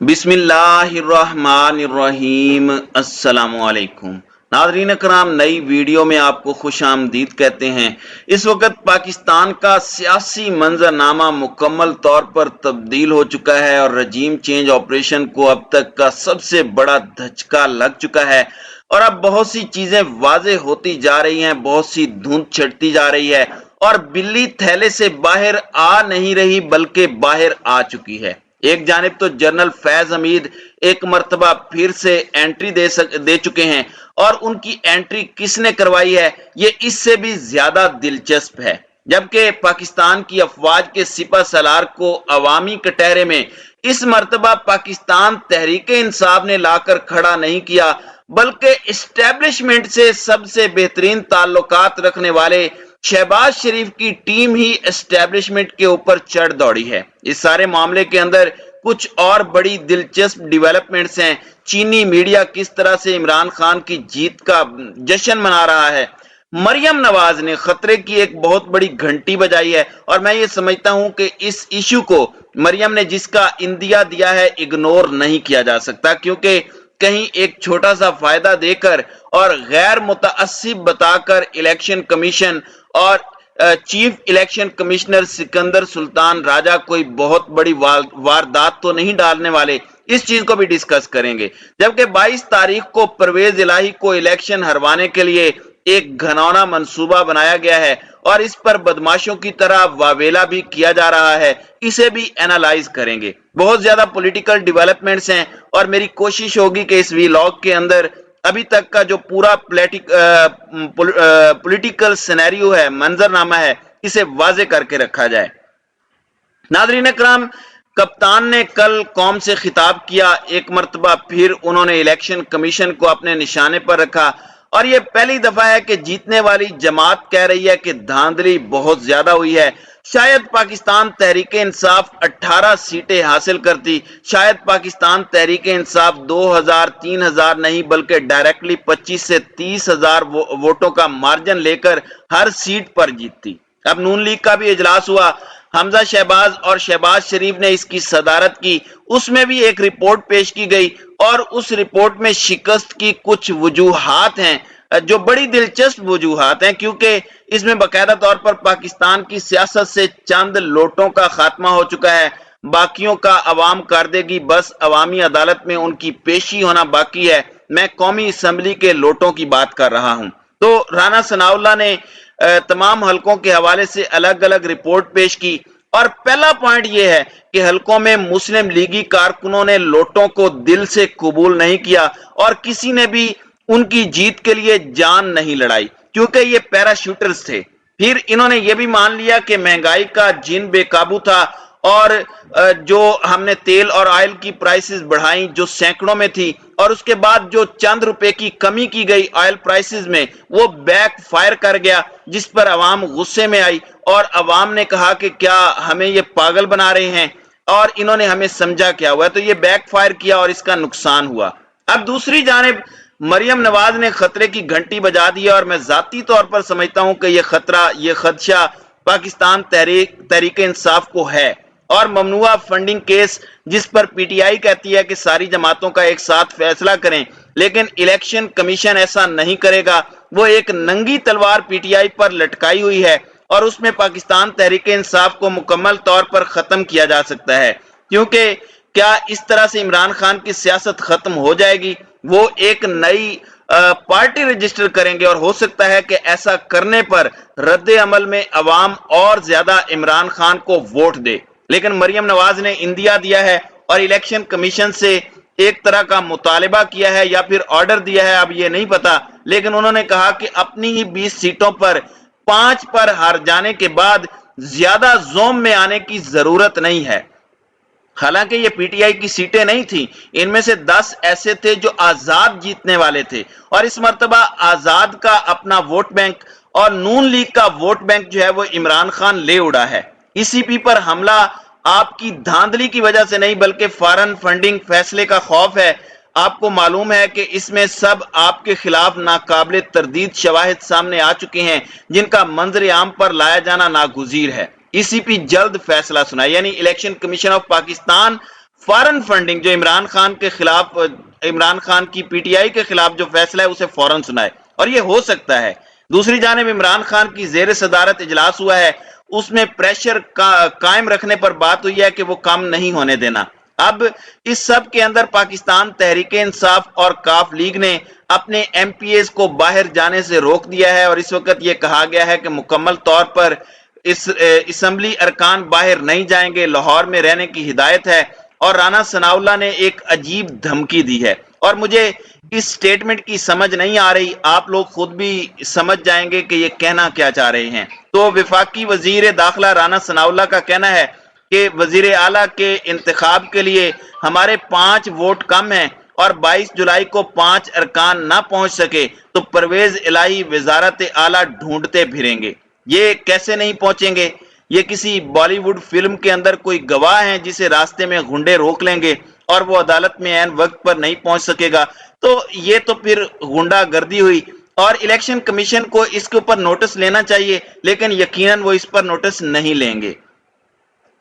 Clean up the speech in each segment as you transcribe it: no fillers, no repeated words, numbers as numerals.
बिस्मिल्लाहिर्रहमानिर्रहीम। अस्सलाम वालेकुम नाज़रीन कराम, नई वीडियो में आपको खुश आमदीद कहते हैं। इस वक्त पाकिस्तान का सियासी मंजरनामा मुकम्मल तौर पर तब्दील हो चुका है और रजीम चेंज ऑपरेशन को अब तक का सबसे बड़ा धचका लग चुका है और अब बहुत सी चीजें वाज़ेह होती जा रही हैं, बहुत सी धुंध छटती जा रही है और बिल्ली थैले से बाहर आ नहीं रही बल्कि बाहर आ चुकी है। एक जानिब तो जनरल फैज हमीद एक मर्तबा फिर से एंट्री दे चुके हैं और उनकी एंट्री किसने करवाई है ये इससे भी ज्यादा दिलचस्प है। जबकि पाकिस्तान की अफवाज के सिपह सलार को अवामी कटहरे में इस मर्तबा पाकिस्तान तहरीक इंसाफ ने लाकर खड़ा नहीं किया बल्कि इस्टेब्लिशमेंट से सबसे बेहतरीन ताल्लुकात रखने वाले शहबाज शरीफ की टीम ही एस्टेब्लिशमेंट के ऊपर चढ़ दौड़ी है। इस सारे मामले के अंदर कुछ और बड़ी दिलचस्प डेवलपमेंट्स हैं। चीनी मीडिया किस तरह से इमरान खान की जीत का जश्न मना रहा है। मरियम नवाज ने खतरे की एक बहुत बड़ी घंटी बजाई है और मैं ये समझता हूं कि इस इशू को मरियम ने जिसका इंदिया दिया है इग्नोर नहीं किया जा सकता, क्योंकि कहीं एक छोटा सा फायदा देकर और गैर मुतअस्सिब बताकर इलेक्शन कमीशन और chief election commissioner Sikandar Sultan Raja कोई बहुत बड़ी वारदात तो नहीं डालने वाले। इस चीज को भी डिस्कस करेंगे। जबकि 22 तारीख को परवेज इलाही को इलेक्शन हरवाने के लिए एक घनौना मंसूबा बनाया गया है और इस पर बदमाशों की तरह वावेला भी किया जा रहा है, इसे भी एनालाइज करेंगे। बहुत ज्यादा पॉलिटिकल डेवलपमेंट्स हैं और मेरी कोशिश होगी कि इस व्लॉग के अंदर अभी तक का जो पूरा पॉलिटिकल सिनेरियो है, मंजरनामा है, इसे वाजे करके रखा जाए। नाज़रीन इकराम, कप्तान ने कल कौम से खिताब किया। एक मर्तबा फिर उन्होंने इलेक्शन कमीशन को अपने निशाने पर रखा और यह पहली दफा है कि जीतने वाली जमात कह रही है कि धांधली बहुत ज्यादा हुई है। शायद पाकिस्तान तहरीक इंसाफ 18 सीटें हासिल करती, शायद पाकिस्तान तहरीक इंसाफ 2000-3000 नहीं बल्कि डायरेक्टली 25 से 30,000 वोटों का मार्जिन लेकर हर सीट पर जीतती। अब नून लीग का भी इजलास हुआ, हमजा शहबाज और शहबाज शरीफ ने इसकी सदारत की। उसमें भी एक रिपोर्ट पेश की गई और उस रिपोर्ट में शिकस्त की कुछ वजूहात हैं जो बड़ी दिलचस्प वजूहात हैं, क्योंकि इसमें बाकायदा तौर पर पाकिस्तान की सियासत से चंद लोटों का खात्मा हो चुका है, बाकियों का अवाम कर देगी, बस अवामी अदालत में उनकी पेशी होना बाकी है। मैं कौमी असम्बली के लोटों की बात कर रहा हूं। तो राना सनाउल्लाह ने तमाम हलकों के हवाले से अलग अलग रिपोर्ट पेश की और पहला पॉइंट यह है कि हलकों में मुस्लिम लीगी कारकुनों ने लोटों को दिल से कबूल नहीं किया और किसी ने भी उनकी जीत के लिए जान नहीं लड़ाई, क्योंकि ये पैराशूटर्स थे। फिर इन्होंने ये भी मान लिया कि महंगाई का जिन बेकाबू था और जो हमने तेल और ऑयल की प्राइसेस बढ़ाई जो सैकड़ों में थी और उसके बाद जो चंद रुपए की कमी की गई ऑयल प्राइसेस में, वो बैक फायर कर गया, जिस पर अवाम गुस्से में आई और अवाम ने कहा कि क्या हमें ये पागल बना रहे हैं और इन्होंने हमें समझा क्या हुआ, तो ये बैक फायर किया और इसका नुकसान हुआ। अब दूसरी जानिब मरियम नवाज ने खतरे की घंटी बजा दी और मैं जाती तौर पर समझता हूं कि यह खतरा, यह खदशा पाकिस्तान तहरीक इंसाफ को है और ममनुआ फंडिंग केस जिस पर पीटीआई कहती है कि सारी जमातों का एक साथ फैसला करें, लेकिन इलेक्शन कमीशन ऐसा नहीं करेगा। वो एक नंगी तलवार पीटीआई पर लटकाई हुई है और उसमें पाकिस्तान तहरीक इंसाफ को मुकम्मल तौर पर खत्म किया जा सकता है, क्योंकि क्या इस तरह से इमरान खान की सियासत खत्म हो जाएगी? वो एक नई पार्टी रजिस्टर करेंगे और हो सकता है कि ऐसा करने पर रद्द अमल में अवाम और ज्यादा इमरान खान को वोट दे। लेकिन मरियम नवाज ने इंदिया दिया है और इलेक्शन कमीशन से एक तरह का मुतालिबा किया है या फिर ऑर्डर दिया है, अब ये नहीं पता, लेकिन उन्होंने कहा कि अपनी ही 20 सीटों पर 5 पर हार जाने के बाद ज्यादा जोम में आने की जरूरत नहीं है। हालांकि ये पीटीआई की सीटें नहीं थी, इनमें से 10 ऐसे थे जो आजाद जीतने वाले थे और इस मर्तबा आजाद का अपना वोट बैंक और नून लीग का वोट बैंक जो है वो इमरान खान ले उड़ा है। ईसीपी पर हमला आपकी धांधली की वजह से नहीं बल्कि फॉरेन फंडिंग फैसले का खौफ है। आपको मालूम है कि इसमें सब आपके खिलाफ नाकाबिल तरदीद शवाहिद सामने आ चुके हैं जिनका मंजर आम पर लाया जाना नागुजीर है। ईसीपी जल्द फैसला सुनाए, यानी इलेक्शन कमीशन ऑफ पाकिस्तान फौरन फंडिंग, जो इमरान खान के खिलाफ, इमरान खान की पीटीआई के खिलाफ जो फैसला है उसे फौरन सुनाए, और ये हो सकता है। दूसरी जानिब इमरान खान की जेर सदारत इजलास हुआ है, उसमें प्रेशर कायम रखने पर बात हुई है कि वो कम नहीं होने देना। अब इस सब के अंदर पाकिस्तान तहरीक इंसाफ और काफ लीग ने अपने एमपीएस को बाहर जाने से रोक दिया है, और इस वक्त ये कहा गया है कि मुकम्मल तौर पर इस असम्बली अरकान बाहर नहीं जाएंगे, लाहौर में रहने की हिदायत है। और राना सनाउल्लाह ने एक अजीब धमकी दी है, और मुझे इस स्टेटमेंट की समझ नहीं आ रही, आप लोग खुद भी समझ जाएंगे कि ये कहना क्या चाह रहे हैं। तो वफाकी वजीर दाखिला राना सनाउल्लाह का कहना है कि वजीर आला के इंतखाब के लिए हमारे 5 वोट कम हैं, और 22 जुलाई को 5 अरकान ना पहुंच सके तो परवेज इलाही वजारत आला ढूंढते फिरेंगे। ये कैसे नहीं पहुंचेंगे? ये किसी बॉलीवुड फिल्म के अंदर कोई गवाह है जिसे रास्ते में गुंडे रोक लेंगे और वो अदालत में ऐन वक्त पर नहीं पहुंच सकेगा, तो ये तो फिर गुंडागर्दी हुई। और इलेक्शन कमीशन को इसके ऊपर नोटिस लेना चाहिए, लेकिन यकीनन वो इस पर नोटिस नहीं लेंगे।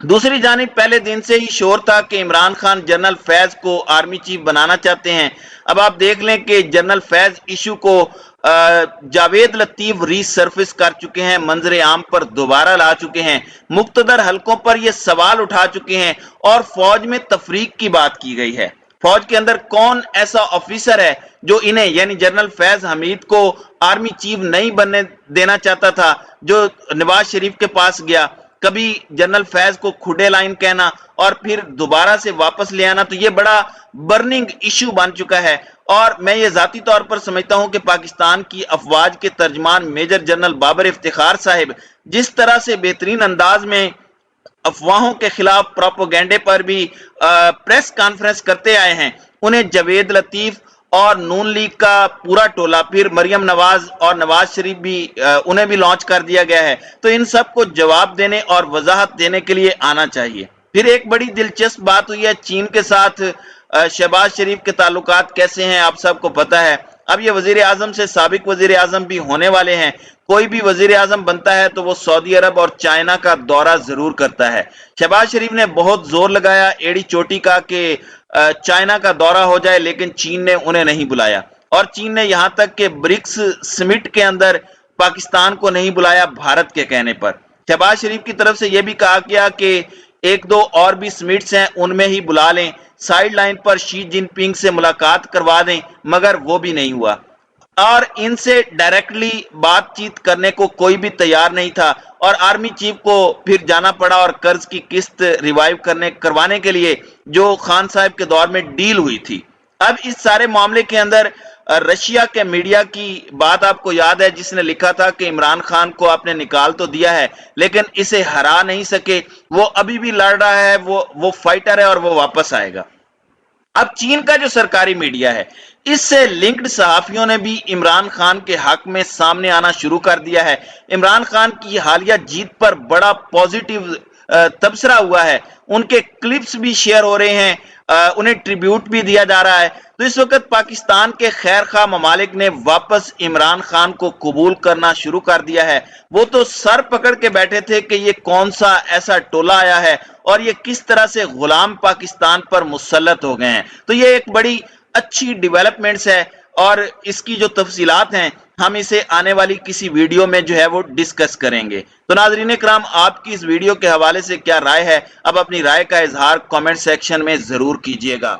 दूसरी जानिब पहले दिन से ही शोर था कि इमरान खान जनरल फैज को आर्मी चीफ बनाना चाहते हैं। अब आप देख लें कि जनरल फैज इशू को जावेद लतीफ रीसर्फिस कर चुके हैं, मंजर आम पर दोबारा ला चुके हैं, मुख्तदर हलकों पर ये सवाल उठा चुके हैं, और फौज में तफरीक की बात की गई है। फौज के अंदर कौन ऐसा ऑफिसर है जो इन्हें, यानी जनरल फैज हमीद को आर्मी चीफ नहीं बनने देना चाहता था, जो नवाज शरीफ के पास गया। कभी जनरल फैज को खुडे लाइन कहना और फिर दोबारा से वापस ले आना, तो ये बड़ा बर्निंग इशू बन चुका है। और मैं ये जाती तौर पर समझता हूं कि पाकिस्तान की अफवाज के तर्जमान मेजर जनरल बाबर इफ्तिखार साहिब जिस तरह से बेहतरीन अंदाज में अफवाहों के खिलाफ प्रोपोगेंडे पर भी प्रेस कॉन्फ्रेंस करते आए हैं, उन्हें जावेद लतीफ और नून लीग का पूरा टोला, फिर मरियम नवाज और नवाज शरीफ भी, उन्हें भी लॉन्च कर दिया गया है। तो इन सब को जवाब देने और वजाहत देने के लिए आना चाहिए। फिर एक बड़ी दिलचस्प बात हुई है चीन के साथ। शहबाज शरीफ के ताल्लुकात कैसे हैं आप सबको पता है। अब ये वजीर आजम से साबिक वजीर आजम भी होने वाले हैं। कोई भी वजीर आजम बनता है तो वो सऊदी अरब और चाइना का दौरा जरूर करता है। शहबाज शरीफ ने बहुत जोर लगाया एड़ी चोटी का कि चाइना का दौरा हो जाए, लेकिन चीन ने उन्हें नहीं बुलाया, और चीन ने यहां तक कि ब्रिक्स समिट के अंदर पाकिस्तान को नहीं बुलाया भारत के कहने पर। शहबाज शरीफ की तरफ से यह भी कहा गया कि 1-2 और भी समिट्स हैं उनमें ही बुला लें, साइड लाइन पर शी जिनपिंग से मुलाकात करवा दें, मगर वो भी नहीं हुआ, और इनसे डायरेक्टली बातचीत करने को कोई भी तैयार नहीं था, और आर्मी चीफ को फिर जाना पड़ा और कर्ज की किस्त रिवाइव करवाने के लिए जो खान साहब के दौर में डील हुई थी। अब इस सारे मामले के अंदर रशिया के मीडिया की बात आपको याद है, जिसने लिखा था कि इमरान खान को आपने निकाल तो दिया है लेकिन इसे हरा नहीं सके, वो अभी भी लड़ रहा है, वो फाइटर है और वो वापस आएगा। अब चीन का जो सरकारी मीडिया है, इससे लिंक्ड सहाफियों ने भी इमरान खान के हक में सामने आना शुरू कर दिया है। इमरान खान की हालिया जीत पर बड़ा पॉजिटिव तबसरा हुआ है, उनके क्लिप्स भी शेयर हो रहे हैं, उन्हें ट्रिब्यूट भी दिया जा रहा है। तो इस वक्त पाकिस्तान के खैर खा ममालिक ने वापस इमरान खान को कबूल करना शुरू कर दिया है। वो तो सर पकड़ के बैठे थे कि ये कौन सा ऐसा टोला आया है और ये किस तरह से गुलाम पाकिस्तान पर मुसल्लत हो गए हैं। तो ये एक बड़ी अच्छी डेवलपमेंट्स है, और इसकी जो तफसीलात हैं हम इसे आने वाली किसी वीडियो में जो है वो डिस्कस करेंगे। तो नाज़रीन इकराम, आपकी इस वीडियो के हवाले से क्या राय है? अब अपनी राय का इजहार कमेंट सेक्शन में जरूर कीजिएगा।